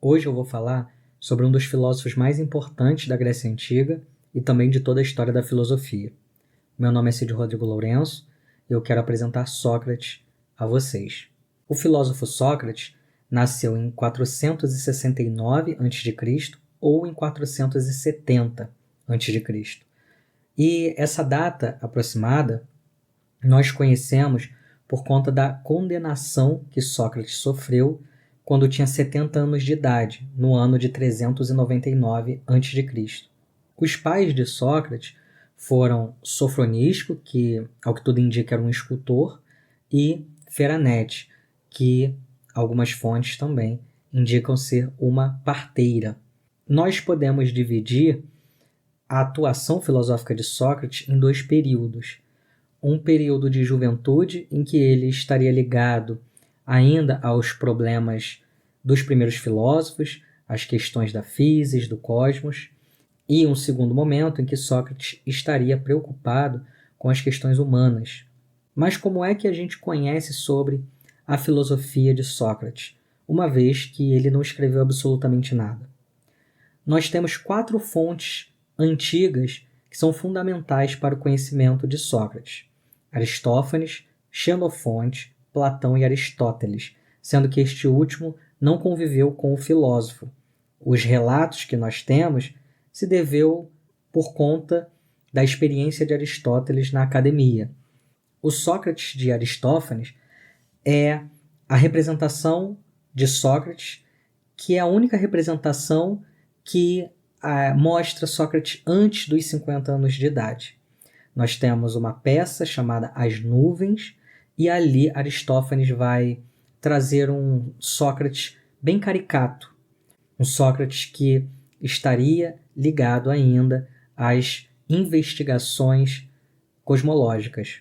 Hoje eu vou falar sobre um dos filósofos mais importantes da Grécia Antiga e também de toda a história da filosofia. Meu nome é Cid Rodrigo Lourenço e eu quero apresentar Sócrates a vocês. O filósofo Sócrates nasceu em 469 a.C. ou em 470 a.C. E essa data aproximada nós conhecemos por conta da condenação que Sócrates sofreu quando tinha 70 anos de idade, no ano de 399 a.C. Os pais de Sócrates foram Sofronisco, que ao que tudo indica era um escultor, e Feranete, que algumas fontes também indicam ser uma parteira. Nós podemos dividir a atuação filosófica de Sócrates em dois períodos. Um período de juventude, em que ele estaria ligado ainda aos problemas dos primeiros filósofos, às questões da física, do cosmos, e um segundo momento em que Sócrates estaria preocupado com as questões humanas. Mas como é que a gente conhece sobre a filosofia de Sócrates, uma vez que ele não escreveu absolutamente nada? Nós temos 4 fontes antigas que são fundamentais para o conhecimento de Sócrates: Aristófanes, Xenofonte, Platão e Aristóteles, sendo que este último não conviveu com o filósofo. Os relatos que nós temos se deveu por conta da experiência de Aristóteles na academia. O Sócrates de Aristófanes é a representação de Sócrates, que é a única representação que mostra Sócrates antes dos 50 anos de idade. Nós temos uma peça chamada As Nuvens, e ali Aristófanes vai trazer um Sócrates bem caricato, um Sócrates que estaria ligado ainda às investigações cosmológicas.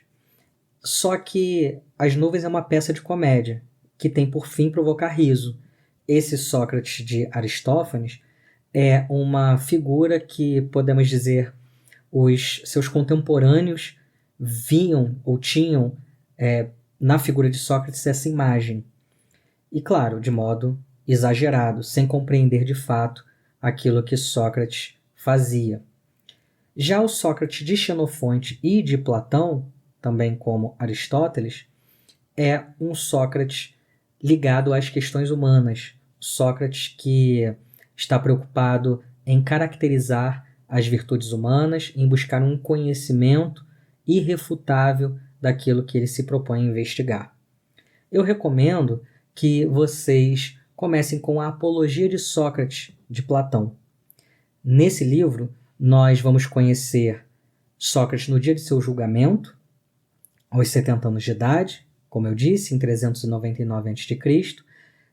Só que As Nuvens é uma peça de comédia, que tem por fim provocar riso. Esse Sócrates de Aristófanes é uma figura que, podemos dizer, os seus contemporâneos viam ou tinham na figura de Sócrates essa imagem. E claro, de modo exagerado, sem compreender de fato aquilo que Sócrates fazia. Já o Sócrates de Xenofonte e de Platão, também como Aristóteles, é um Sócrates ligado às questões humanas. Sócrates que está preocupado em caracterizar as virtudes humanas, em buscar um conhecimento irrefutável daquilo que ele se propõe a investigar. Eu recomendo que vocês comecem com a Apologia de Sócrates, de Platão. Nesse livro, nós vamos conhecer Sócrates no dia de seu julgamento, aos 70 anos de idade, como eu disse, em 399 a.C.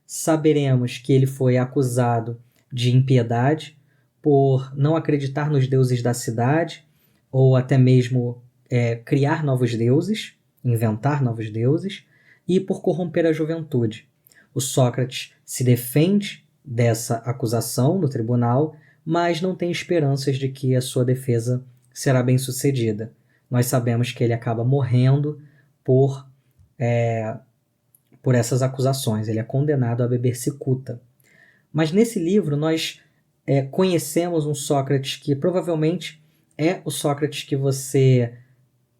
Saberemos que ele foi acusado de impiedade por não acreditar nos deuses da cidade, ou até mesmo criar novos deuses, inventar novos deuses, e por corromper a juventude. O Sócrates se defende dessa acusação no tribunal, mas não tem esperanças de que a sua defesa será bem sucedida. Nós sabemos que ele acaba morrendo por essas acusações. Ele é condenado a beber cicuta. Mas nesse livro nós conhecemos um Sócrates que provavelmente é o Sócrates que você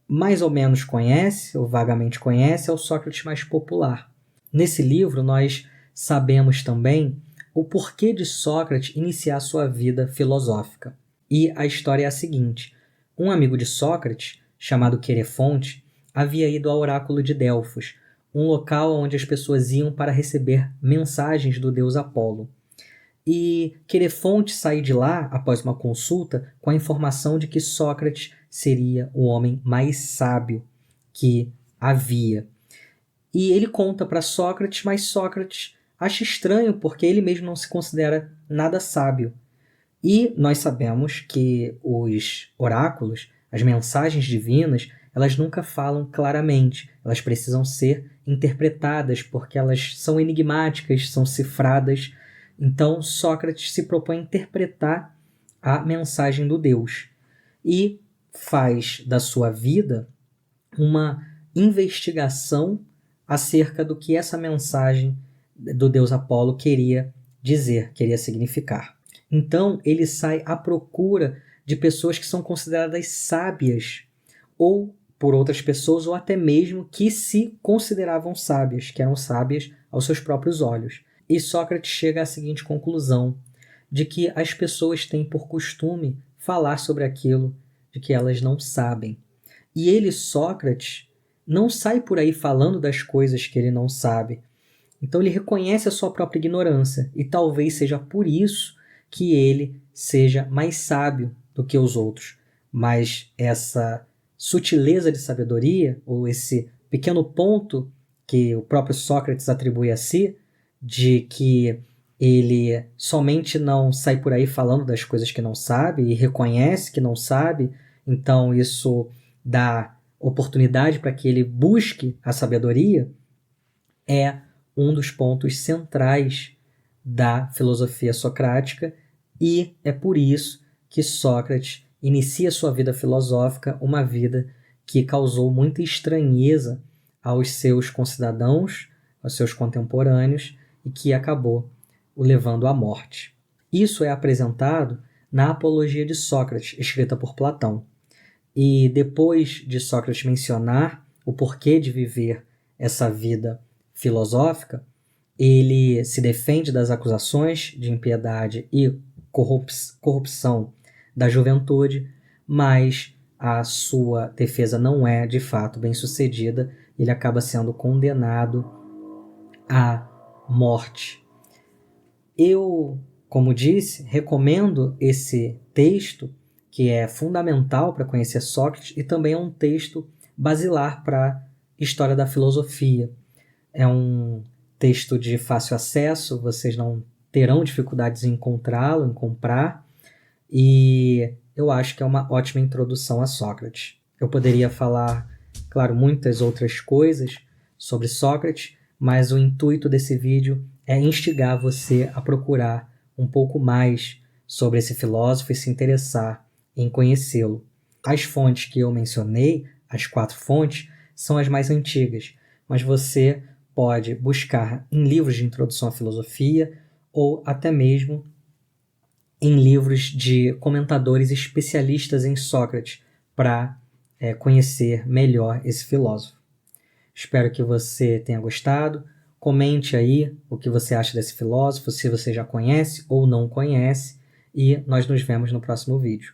mais ou menos conhece, ou vagamente conhece, é o Sócrates mais popular. Nesse livro nós sabemos também o porquê de Sócrates iniciar sua vida filosófica. E a história é a seguinte: um amigo de Sócrates, chamado Querefonte, havia ido ao oráculo de Delfos, um local onde as pessoas iam para receber mensagens do deus Apolo. E Querefonte saiu de lá, após uma consulta, com a informação de que Sócrates seria o homem mais sábio que havia. E ele conta para Sócrates, mas Sócrates acha estranho porque ele mesmo não se considera nada sábio. E nós sabemos que os oráculos, as mensagens divinas, elas nunca falam claramente, elas precisam ser interpretadas porque elas são enigmáticas, são cifradas. Então Sócrates se propõe a interpretar a mensagem do Deus e faz da sua vida uma investigação acerca do que essa mensagem do deus Apolo queria dizer, queria significar. Então, ele sai à procura de pessoas que são consideradas sábias, ou por outras pessoas, ou até mesmo que se consideravam sábias, que eram sábias aos seus próprios olhos. E Sócrates chega à seguinte conclusão, de que as pessoas têm por costume falar sobre aquilo de que elas não sabem. E ele, Sócrates, não sai por aí falando das coisas que ele não sabe. Então ele reconhece a sua própria ignorância, e talvez seja por isso que ele seja mais sábio do que os outros. Mas essa sutileza de sabedoria, ou esse pequeno ponto que o próprio Sócrates atribui a si, de que ele somente não sai por aí falando das coisas que não sabe e reconhece que não sabe, então isso dá oportunidade para que ele busque a sabedoria, é um dos pontos centrais da filosofia socrática, e é por isso que Sócrates inicia sua vida filosófica, uma vida que causou muita estranheza aos seus concidadãos, aos seus contemporâneos, e que acabou o levando à morte. Isso é apresentado na Apologia de Sócrates, escrita por Platão. E depois de Sócrates mencionar o porquê de viver essa vida filosófica, ele se defende das acusações de impiedade e corrupção da juventude, mas a sua defesa não é de fato bem sucedida, ele acaba sendo condenado à morte. Eu, como disse, recomendo esse texto, que é fundamental para conhecer Sócrates e também é um texto basilar para a história da filosofia. É um texto de fácil acesso, vocês não terão dificuldades em encontrá-lo, em comprar, e eu acho que é uma ótima introdução a Sócrates. Eu poderia falar, claro, muitas outras coisas sobre Sócrates, mas o intuito desse vídeo é instigar você a procurar um pouco mais sobre esse filósofo e se interessar em conhecê-lo. As fontes que eu mencionei, as 4 fontes, são as mais antigas, mas você pode buscar em livros de introdução à filosofia ou até mesmo em livros de comentadores especialistas em Sócrates para conhecer melhor esse filósofo. Espero que você tenha gostado. Comente aí o que você acha desse filósofo, se você já conhece ou não conhece, e nós nos vemos no próximo vídeo.